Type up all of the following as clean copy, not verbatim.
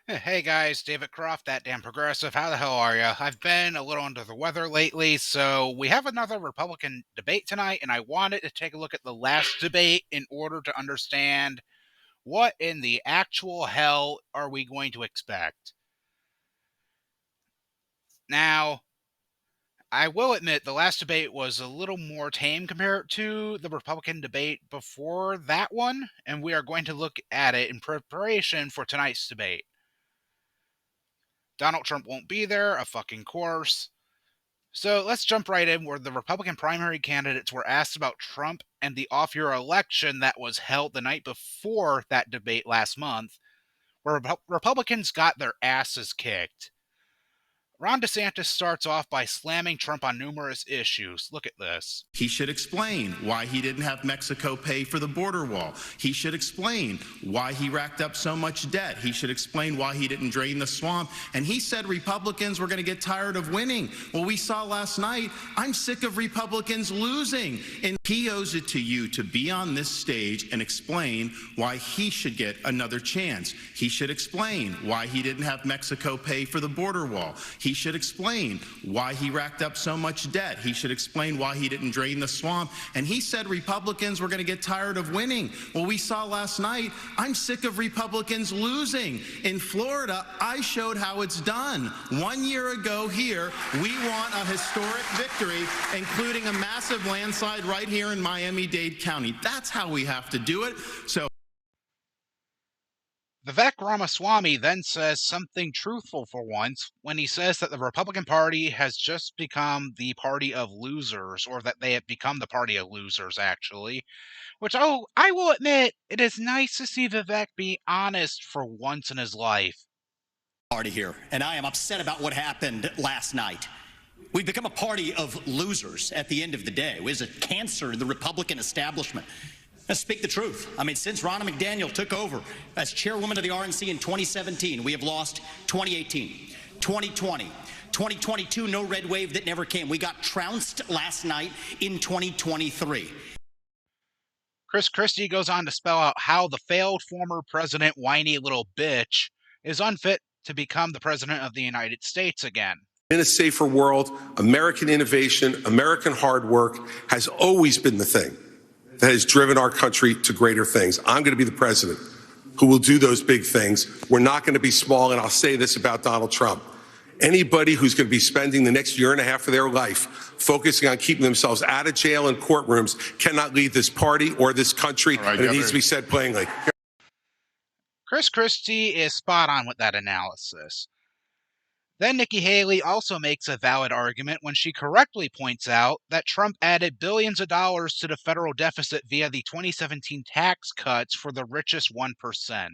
Hey guys, David Croft, that damn progressive. How the hell are you? I've been a little under the weather lately, so we have another Republican debate tonight, and I wanted to take a look at the last debate in order to understand what in the actual hell are we going to expect. Now, I will admit the last debate was a little more tame compared to the Republican debate before that one, and we are going to look at it in preparation for tonight's debate. Donald Trump won't be there, a fucking course. So let's jump right in where the Republican primary candidates were asked about Trump and the off year election that was held the night before that debate last month, where Republicans got their asses kicked. Ron DeSantis starts off by slamming Trump on numerous issues. Look at this. He should explain why he didn't have Mexico pay for the border wall. He should explain why he racked up so much debt. He should explain why he didn't drain the swamp. And he said Republicans were going to get tired of winning. Well, we saw last night, I'm sick of Republicans losing. And he owes it to you to be on this stage and explain why he should get another chance. He should explain why he didn't have Mexico pay for the border wall. He should explain why he racked up so much debt. He should explain why he didn't drain the swamp. And he said Republicans were going to get tired of winning. Well, we saw last night, I'm sick of Republicans losing. In Florida, I showed how it's done. 1 year ago here, we won a historic victory, including a massive landslide right here in Miami-Dade County. That's how we have to do it. So Vivek Ramaswamy then says something truthful for once when he says that the Republican Party has just become the party of losers, or that they have become the party of losers, actually. Which, oh, I will admit, it is nice to see Vivek be honest for once in his life. Party here, and I am upset about what happened last night. We've become a party of losers at the end of the day. It was a cancer in the Republican establishment. Let's speak the truth. I mean, since Ronna McDaniel took over as chairwoman of the RNC in 2017, we have lost 2018, 2020, 2022, no red wave that never came. We got trounced last night in 2023. Chris Christie goes on to spell out how the failed former president, whiny little bitch, is unfit to become the president of the United States again. In a safer world, American innovation, American hard work has always been the thing that has driven our country to greater things. I'm going to be the president who will do those big things. We're not going to be small, and I'll say this about Donald Trump. Anybody who's going to be spending the next year and a half of their life focusing on keeping themselves out of jail and courtrooms cannot lead this party or this country, and it needs to be said plainly. Chris Christie is spot on with that analysis. Then Nikki Haley also makes a valid argument when she correctly points out that Trump added billions of dollars to the federal deficit via the 2017 tax cuts for the richest 1%.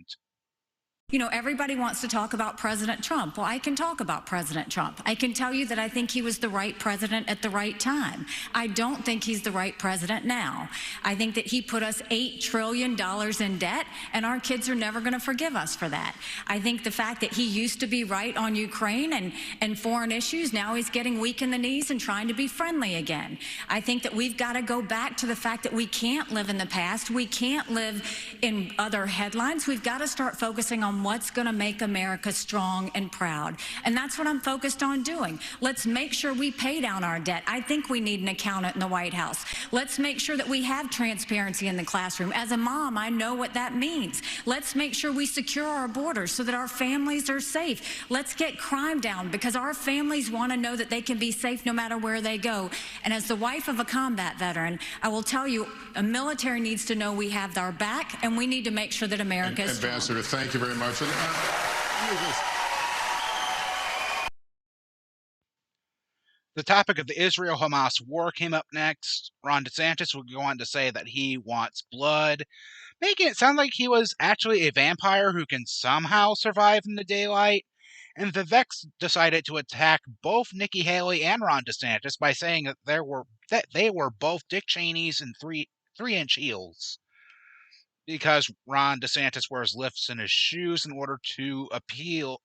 You know, everybody wants to talk about President Trump. Well, I can talk about President Trump. I can tell you that I think he was the right president at the right time. I don't think he's the right president now. I think that he put us $8 trillion in debt, and our kids are never going to forgive us for that. I think the fact that he used to be right on Ukraine and foreign issues, now he's getting weak in the knees and trying to be friendly again. I think that we've got to go back to the fact that we can't live in the past. We can't live in other headlines. We've got to start focusing on what's going to make America strong and proud. And that's what I'm focused on doing. Let's make sure we pay down our debt. I think we need an accountant in the White House. Let's make sure that we have transparency in the classroom. As a mom, I know what that means. Let's make sure we secure our borders so that our families are safe. Let's get crime down, because our families want to know that they can be safe no matter where they go. And as the wife of a combat veteran, I will tell you, a military needs to know we have our back, and we need to make sure that America is strong. Ambassador, thank you very much. The topic of the Israel-Hamas war came up next. Ron DeSantis would go on to say that he wants blood, making it sound like he was actually a vampire who can somehow survive in the daylight. And Vivek decided to attack both Nikki Haley and Ron DeSantis by saying that they were both Dick Cheneys in three-inch heels, because Ron DeSantis wears lifts in his shoes in order to appear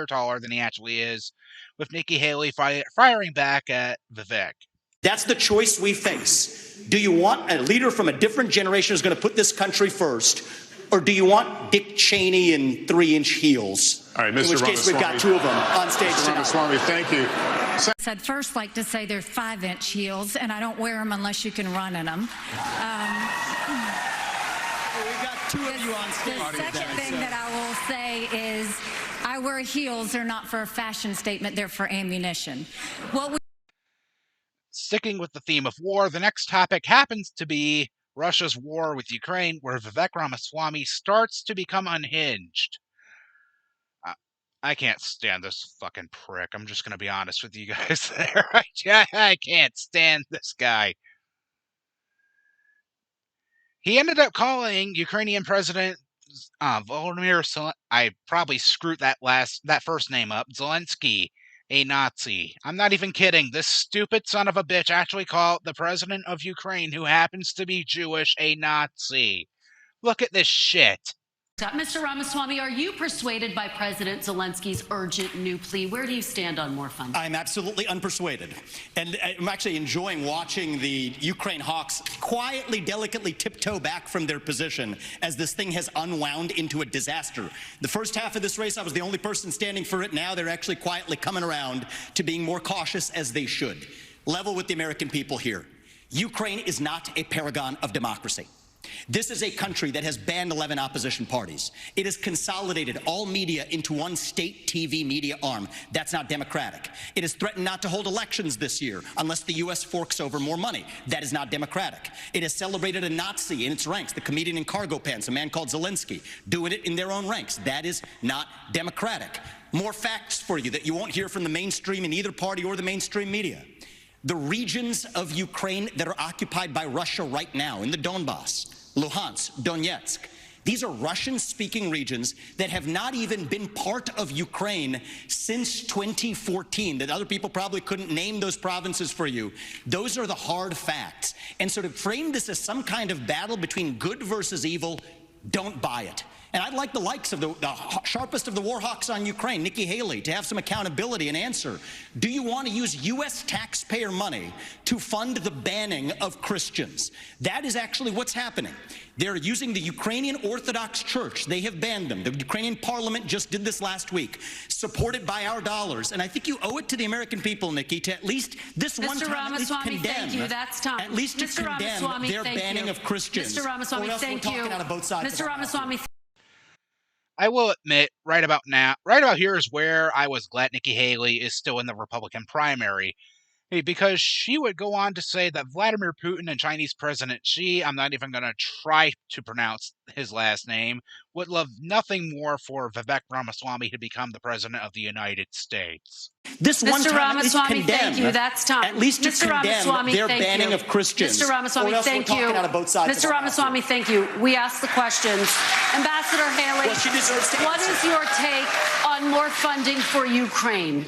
taller than he actually is, with Nikki Haley firing back at Vivek. That's the choice we face. Do you want a leader from a different generation who's going to put this country first, or do you want Dick Cheney in 3-inch heels? All right, Mr. In which case, we've got 2 of them on stage Mr. tonight. Ramaswamy, thank you. I'd first like to say they're 5-inch heels, and I don't wear them unless you can run in them. We've got 2 of you on stage. The second thing that I will say is I wear heels. They're not for a fashion statement. They're for ammunition. Sticking with the theme of war, the next topic happens to be Russia's war with Ukraine, where Vivek Ramaswamy starts to become unhinged. I can't stand this fucking prick. I'm just going to be honest with you guys there. I can't stand this guy. He ended up calling Ukrainian President Volodymyr Zelensky, I probably screwed that first name up, Zelensky, a Nazi. I'm not even kidding. This stupid son of a bitch actually called the president of Ukraine, who happens to be Jewish, a Nazi. Look at this shit. Mr. Ramaswamy, are you persuaded by President Zelensky's urgent new plea? Where do you stand on more funding? I'm absolutely unpersuaded. And I'm actually enjoying watching the Ukraine hawks quietly, delicately tiptoe back from their position as this thing has unwound into a disaster. The first half of this race, I was the only person standing for it. Now they're actually quietly coming around to being more cautious, as they should. Level with the American people here. Ukraine is not a paragon of democracy. This is a country that has banned 11 opposition parties. It has consolidated all media into one state TV media arm. That's not democratic. It has threatened not to hold elections this year unless the U.S. forks over more money. That is not democratic. It has celebrated a Nazi in its ranks, the comedian in cargo pants, a man called Zelensky, doing it in their own ranks. That is not democratic. More facts for you that you won't hear from the mainstream in either party or the mainstream media. The regions of Ukraine that are occupied by Russia right now in the Donbass, Luhansk, Donetsk, these are Russian-speaking regions that have not even been part of Ukraine since 2014, that other people probably couldn't name those provinces for you. Those are the hard facts. And so to frame this as some kind of battle between good versus evil, don't buy it. And I'd like the likes of the sharpest of the war hawks on Ukraine, Nikki Haley, to have some accountability and answer. Do you want to use U.S. taxpayer money to fund the banning of Christians? That is actually what's happening. They're using the Ukrainian Orthodox Church. They have banned them. The Ukrainian parliament just did this last week, supported by our dollars. And I think you owe it to the American people, Nikki, to at least this one time at least condemn. Thank you. That's time. At least to condemn their banning of Christians. Mr. Ramaswamy, thank you. Mr. Ramaswamy. I will admit, right about here is where I was glad Nikki Haley is still in the Republican primary, because she would go on to say that Vladimir Putin and Chinese President Xi, I'm not even going to try to pronounce his last name, would love nothing more for Vivek Ramaswamy to become the President of the United States. This one Mr. time Ramaswamy, thank you. That's time. At least to Mr. condemn Ramaswamy, their thank banning you. of Christians. Mr. Ramaswamy, or else thank we're you. talking out of both sides Mr. Ramaswamy, thank you. We asked the questions. Ambassador Haley, well, she deserves to what answer. is your take on more funding for Ukraine?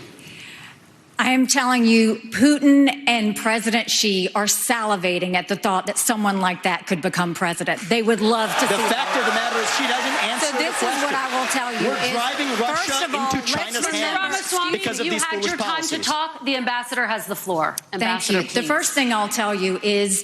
I am telling you, Putin and President Xi are salivating at the thought that someone like that could become president. They would love to see The fact of the matter is she doesn't answer So this the question. is what I will tell you. We're driving Russia first of all, into China's let's hands Ramaswamy, because of you these had foolish your time policies. to talk. The ambassador has the floor. Thank Ambassador, you. The please. first thing I'll tell you is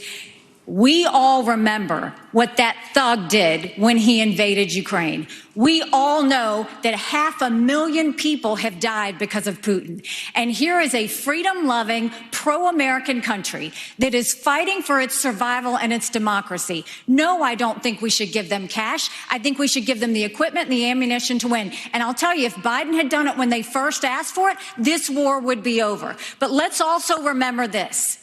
we all remember what that thug did when he invaded Ukraine. We all know that 500,000 people have died because of Putin. And here is a freedom-loving, pro-American country that is fighting for its survival and its democracy. No, I don't think we should give them cash. I think we should give them the equipment and the ammunition to win. And I'll tell you, if Biden had done it when they first asked for it, this war would be over. But let's also remember this.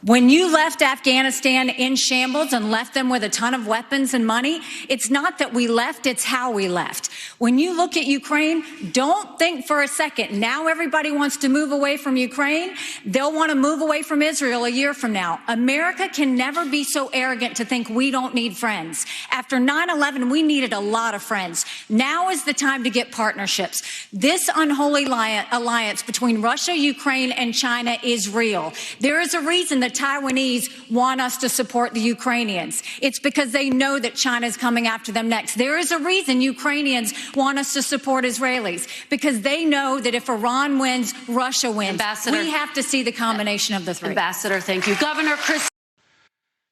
When you left Afghanistan in shambles and left them with a ton of weapons and money, it's not that we left, it's how we left. When you look at Ukraine, don't think for a second, now everybody wants to move away from Ukraine. They'll want to move away from Israel a year from now. America can never be so arrogant to think we don't need friends. After 9/11, we needed a lot of friends. Now is the time to get partnerships. This unholy alliance between Russia, Ukraine, and China is real. There is a reason that Taiwanese want us to support the Ukrainians. It's because they know that China is coming after them next. There is a reason Ukrainians want us to support Israelis, because they know that if Iran wins, Russia wins. Ambassador, we have to see the combination of the three. Ambassador, thank you. Governor Chris.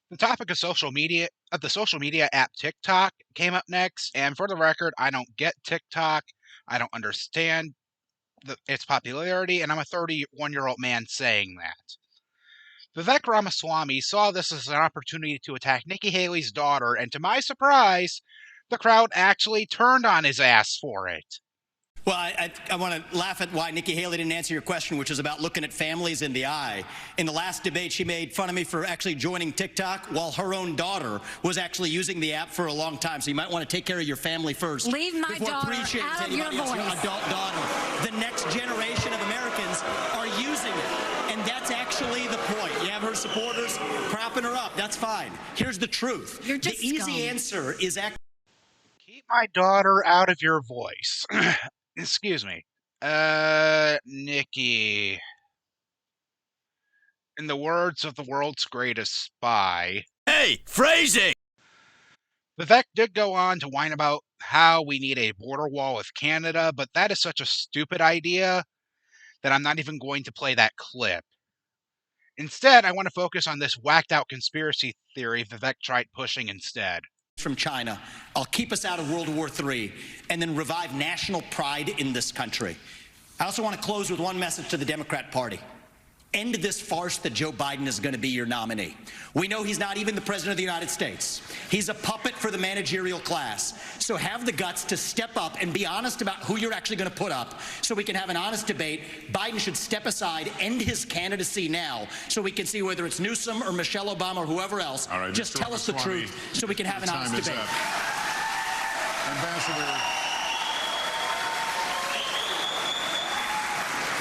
The topic of the social media app TikTok came up next, and for the record, I don't get TikTok. I don't understand its popularity, and I'm a 31-year-old man saying that. Vivek Ramaswamy saw this as an opportunity to attack Nikki Haley's daughter, and to my surprise, the crowd actually turned on his ass for it. Well, I want to laugh at why Nikki Haley didn't answer your question, which is about looking at families in the eye. In the last debate, she made fun of me for actually joining TikTok while her own daughter was actually using the app for a long time. So you might want to take care of your family first. Leave my daughter out of your voice. Your adult daughter. The next generation of Americans are using it. And that's actually the point. You have her supporters propping her up. That's fine. Here's the truth. You're just the easy scum. answer is actually... Keep my daughter out of your voice. Excuse me. Nikki. In the words of the world's greatest spy... Hey, phrasing! Vivek did go on to whine about how we need a border wall with Canada, but that is such a stupid idea that I'm not even going to play that clip. Instead, I want to focus on this whacked-out conspiracy theory Vivek tried pushing instead. From China. I'll keep us out of World War III and then revive national pride in this country. I also want to close with one message to the Democrat Party. End this farce that Joe Biden is going to be your nominee. We know he's not even the president of the United States. He's a puppet for the managerial class. So have the guts to step up and be honest about who you're actually going to put up so we can have an honest debate. Biden should step aside, end his candidacy now so we can see whether it's Newsom or Michelle Obama or whoever else. All right, just Mr. tell us the Ramaswamy, truth so we can have an honest debate.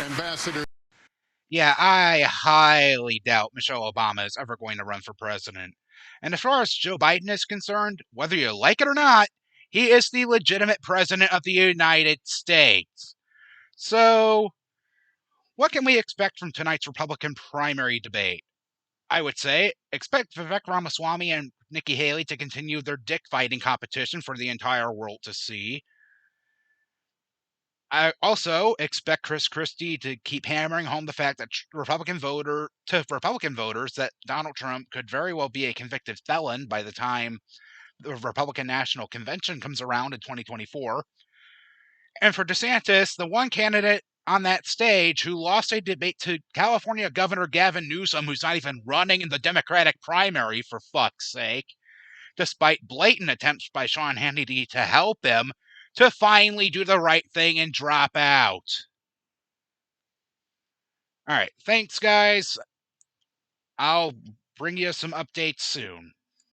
Ambassador. Yeah, I highly doubt Michelle Obama is ever going to run for president. And as far as Joe Biden is concerned, whether you like it or not, he is the legitimate president of the United States. So, what can we expect from tonight's Republican primary debate? I would say, expect Vivek Ramaswamy and Nikki Haley to continue their dick-fighting competition for the entire world to see. I also expect Chris Christie to keep hammering home the fact that Republican voters that Donald Trump could very well be a convicted felon by the time the Republican National Convention comes around in 2024. And for DeSantis, the one candidate on that stage who lost a debate to California Governor Gavin Newsom, who's not even running in the Democratic primary, for fuck's sake, despite blatant attempts by Sean Hannity to help him, to finally do the right thing and drop out. Alright, thanks guys. I'll bring you some updates soon.